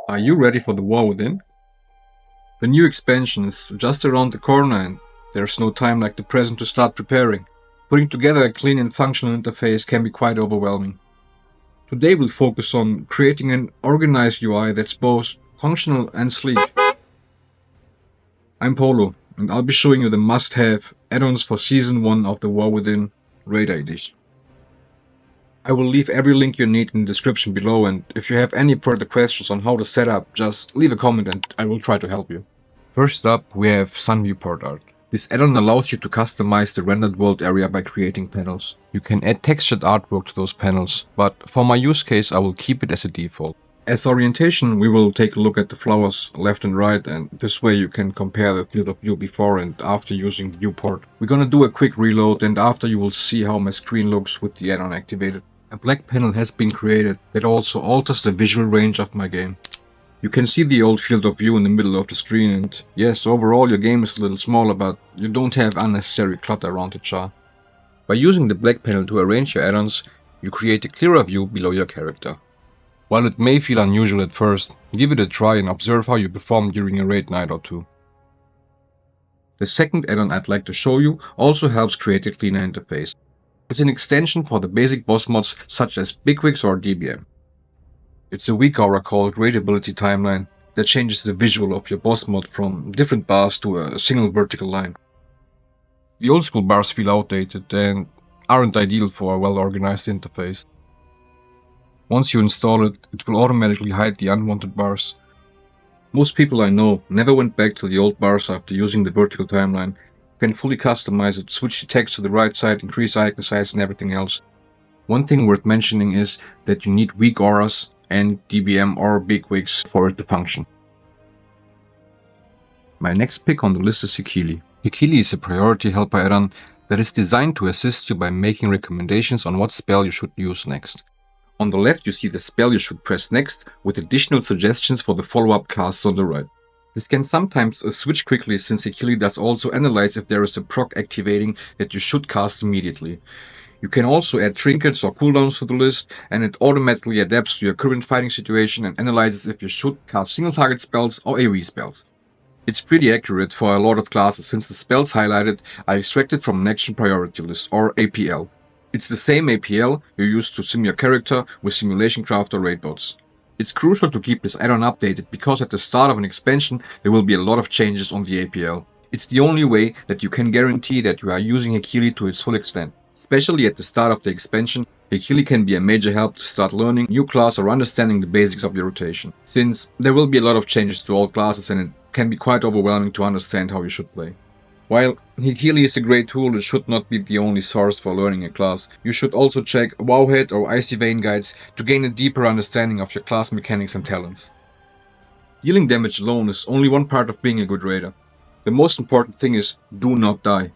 Are you ready for the war within? The new expansion is just around the corner and there's no time like the present to start preparing. Putting together a clean and functional interface can be quite overwhelming. Today we'll focus on creating an organized UI that's both functional and sleek. I'm Powlow, and I'll be showing you the must-have add-ons for Season 1 of the War Within Raider Edition. I will leave every link you need in the description below, and if you have any further questions on how to set up, just leave a comment and I will try to help you. First up, we have Sunn Viewport Art. This add-on allows you to customize the rendered world area by creating panels. You can add textured artwork to those panels, but for my use case I will keep it as a default. As orientation, we will take a look at the flowers left and right, and this way you can compare the field of view before and after using Viewport. We're gonna do a quick reload, and after you will see how my screen looks with the add-on activated. A black panel has been created that also alters the visual range of my game. You can see the old field of view in the middle of the screen, and yes, overall your game is a little smaller, but you don't have unnecessary clutter around the chart. By using the black panel to arrange your add-ons, you create a clearer view below your character. While it may feel unusual at first, give it a try and observe how you perform during a raid night or two. The second add-on I'd like to show you also helps create a cleaner interface. It's an extension for the basic boss mods such as Bigwigs or DBM. It's a Weakaura called Raidability Timeline that changes the visual of your boss mod from different bars to a single vertical line. The old school bars feel outdated and aren't ideal for a well-organized interface. Once you install it, it will automatically hide the unwanted bars. Most people I know never went back to the old bars after using the vertical timeline. You can fully customize it, switch the text to the right side, increase icon size and everything else. One thing worth mentioning is that you need Weakauras and DBM or Bigwigs for it to function. My next pick on the list is Hekili. Hekili is a priority helper add-on that is designed to assist you by making recommendations on what spell you should use next. On the left you see the spell you should press next, with additional suggestions for the follow-up casts on the right. This can sometimes switch quickly, since Hekili does also analyze if there is a proc activating that you should cast immediately. You can also add trinkets or cooldowns to the list, and it automatically adapts to your current fighting situation and analyzes if you should cast single target spells or AoE spells. It's pretty accurate for a lot of classes, since the spells highlighted are extracted from an action priority list or APL. It's the same APL you use to sim your character with Simulation Craft or raid bots. It's crucial to keep this add-on updated, because at the start of an expansion there will be a lot of changes on the APL. It's the only way that you can guarantee that you are using Hekili to its full extent. Especially at the start of the expansion, Hekili can be a major help to start learning new class or understanding the basics of your rotation, since there will be a lot of changes to all classes and it can be quite overwhelming to understand how you should play. While Hekili is a great tool, it should not be the only source for learning a class. You should also check Wowhead or Icy Vein guides to gain a deeper understanding of your class mechanics and talents. Dealing damage alone is only one part of being a good raider. The most important thing is do not die.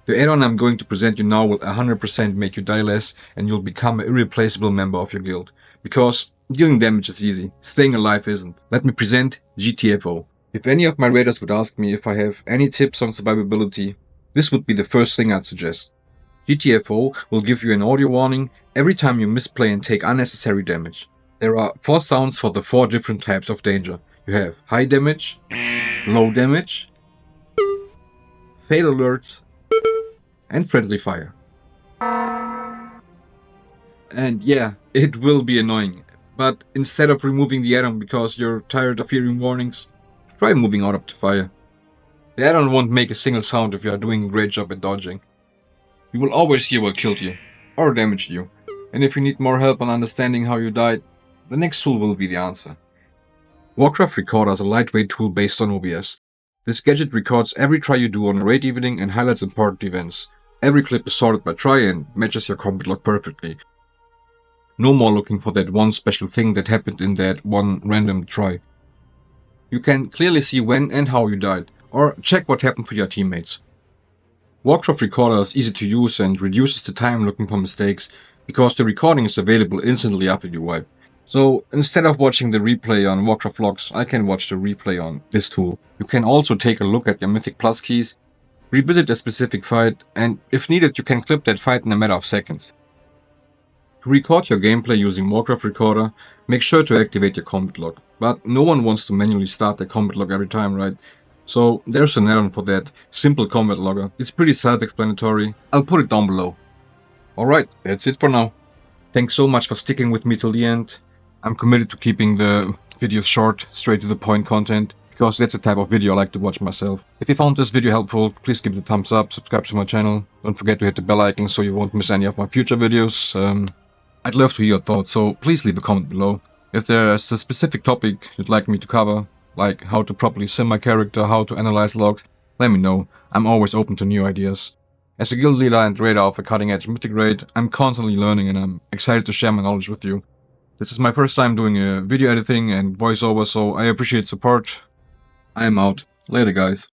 The add-on I'm going to present you now will 100% make you die less, and you'll become an irreplaceable member of your guild. Because dealing damage is easy, staying alive isn't. Let me present GTFO. If any of my raiders would ask me if I have any tips on survivability, this would be the first thing I'd suggest. GTFO will give you an audio warning every time you misplay and take unnecessary damage. There are 4 sounds for the 4 different types of danger. You have high damage, low damage, fail alerts, and friendly fire. And yeah, it will be annoying, but instead of removing the add-on because you're tired of hearing warnings, try moving out of the fire. The add-on won't make a single sound if you are doing a great job at dodging. You will always hear what killed you, or damaged you, and if you need more help on understanding how you died, the next tool will be the answer. Warcraft Recorder is a lightweight tool based on OBS. This gadget records every try you do on a raid evening and highlights important events. Every clip is sorted by try and matches your combat log perfectly. No more looking for that one special thing that happened in that one random try. You can clearly see when and how you died, or check what happened for your teammates. Warcraft Recorder is easy to use and reduces the time looking for mistakes, because the recording is available instantly after you wipe. So instead of watching the replay on Warcraft logs, I can watch the replay on this tool. You can also take a look at your Mythic Plus keys, revisit a specific fight, and if needed you can clip that fight in a matter of seconds. To record your gameplay using Warcraft Recorder, make sure to activate your combat log. but no one wants to manually start their combat log every time, right? So there's an add-on for that, Simple Combat Logger. It's pretty self-explanatory. I'll put it down below. Alright, that's it for now. Thanks so much for sticking with me till the end. I'm committed to keeping the videos short, straight to the point content, because that's the type of video I like to watch myself. If you found this video helpful, please give it a thumbs up, subscribe to my channel. Don't forget to hit the bell icon so you won't miss any of my future videos. I'd love to hear your thoughts, so please leave a comment below. If there's a specific topic you'd like me to cover, like how to properly sim my character, how to analyze logs, let me know. I'm always open to new ideas. As a guild leader and raider of a cutting-edge mythic raid, I'm constantly learning and I'm excited to share my knowledge with you. This is my first time doing video editing and voiceover, so I appreciate support. I am out. Later, guys.